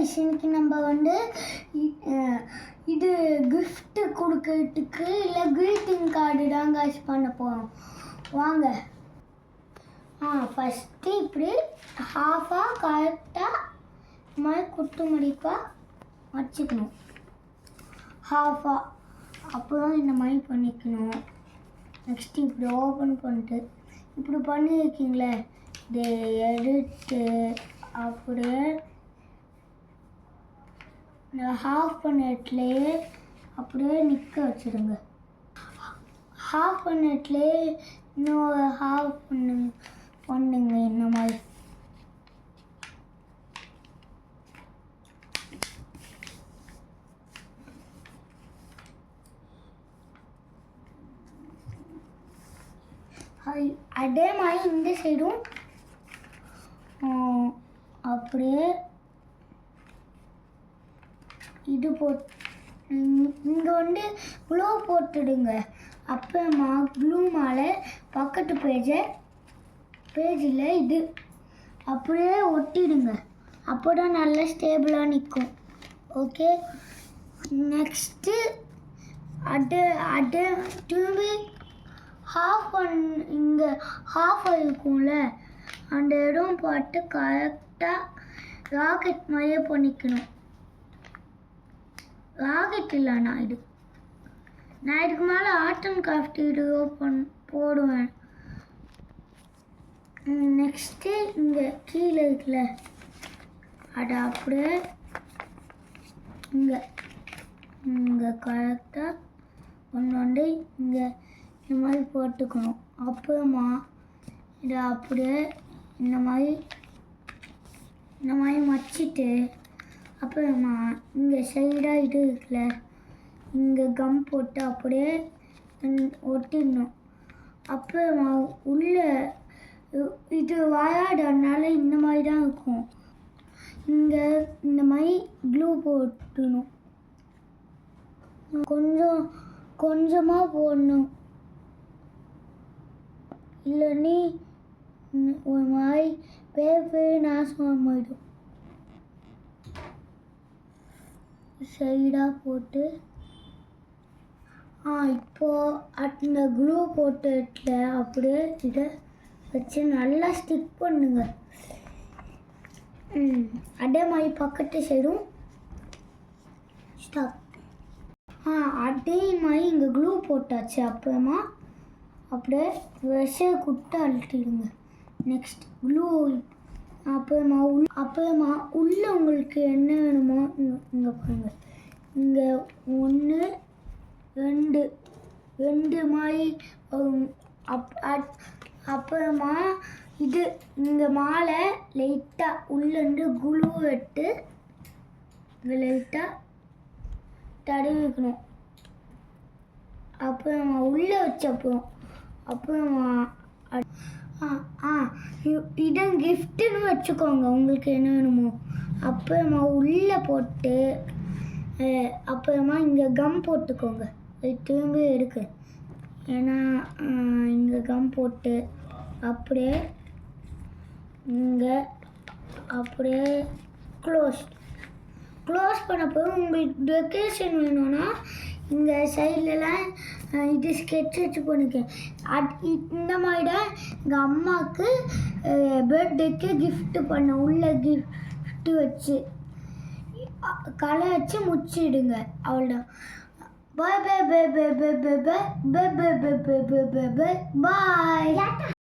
Guys, இன்னைக்கு நம்ம வந்து இது gift கொடுக்கறதுக்கு இல்லை greeting கார்டு தான் கைஸ் பண்ண போகிறோம். வாங்க. ஃபஸ்ட்டு இப்படி ஹாஃபாக கரெக்டாக மாதிரி குத்து மடிப்பாக வச்சுக்கணும். ஹாஃபாக அப்புறம் இந்த மாதிரி பண்ணிக்கணும். நெக்ஸ்ட்டு இப்படி ஓப்பன் பண்ணிட்டு இப்படி பண்ணியிருக்கீங்களே, இதை எடுத்து அப்படியே இந்த ஹாஃப் பண்ணட்லேயே அப்படியே நிற்க வச்சுடுங்க. ஹாஃப் பண்ணட்லேயே இன்னொரு ஹாஃப் பண்ணுங்க இந்த மாதிரி. அதே மாதிரி இந்த சைடும் அப்படியே இது இங்கே வந்து க்ளூ போட்டுடுங்க. அப்புறமா க்ளூ மேலே பக்கத்து பேஜில் இது அப்படியே ஒட்டிடுங்க. அப்போ தான் நல்லா ஸ்டேபிளாக நிற்கும். ஓகே, நெக்ஸ்ட்டு அது திரும்பி இங்கே ஹாஃப் இருக்கும்ல, அந்த இடம் பார்த்து கரெக்டாக ராக்கெட் மாதிரியே பண்ணிக்கணும். ராக்கெட் இல்லைண்ணா, நான் இதுக்கு மேலே ஆர்ட் அண்ட் கிராஃப்ட் வீடியோ போடுவேன். நெக்ஸ்ட்டு இங்கே கீழே இருக்குல்ல, அதை அப்படியே இங்கே கரெக்டாக ஒன்று இங்கே இந்த மாதிரி போட்டுக்கணும். அப்புறமா இதை அப்படியே இந்த மாதிரி மச்சிட்டு அப்புறமா இங்கே சைடாக இது இருக்குல்ல, இங்கே கம் போட்டு அப்படியே ஒட்டிடணும். அப்புறமா உள்ளே இது வராதனால இந்த மாதிரி தான் இருக்கும். இங்கே இந்த மாதிரி க்ளூ போட்டணும். கொஞ்சமாக போடணும், இல்லைன்னு ஒரு மாதிரி பேர் நாசமாக போயிடும். சைடாக போட்டு இப்போது அந்த க்ளூ போட்டுல அப்படியே இதை வச்சு நல்லா ஸ்டிக் பண்ணுங்க. அதே மாதிரி பக்கத்து சைடும் ஸ்டாப். அதே மாதிரி இங்கே க்ளூ போட்டாச்சு. அப்புறமா அப்படியே ப்ரெஷர் கொடுத்து அழுத்திடுங்க. Next clue. அப்புறமா உள்ளே உங்களுக்கு என்ன வேணுமோ இங்கே பாருங்க, இங்கே 1 2 மாதிரி அப்புறமா இது இங்கே மாலை லைட்டாக உள்ளேருந்து குளூ வெட்டு இங்கே லைட்டாக தடவிக்கணும். அப்புறமா உள்ளே அப்புறமா இடம் கிஃப்ட்டுன்னு வச்சுக்கோங்க, உங்களுக்கு என்ன வேணுமோ. அப்புறமா உள்ளே போட்டு அப்புறமா இங்கே கம் போட்டுக்கோங்க. திரும்பி எடுக்கு, ஏன்னா இங்கே கம் போட்டு அப்படியே இங்கே அப்படியே க்ளோஸ் பண்ணப்போ உங்களுக்கு டெக்கரேஷன் வேணும்னா இங்கே சைட்லலாம் இது ஸ்கெட்ச் வச்சு பண்ணிக்க. இந்த மாதிரி தான் எங்கள் அம்மாவுக்கு பர்த்டேக்கு கிஃப்ட் பண்ண உள்ள கிஃப்ட்டு வச்சு களை வச்சு முடிச்சிடுங்க. அவ்வளோதான். பாய் பாய் பாய் பாய் பாய் பாய் பாய் பாய் பாய் பாய் பாய் பாய் பாய் பாய்.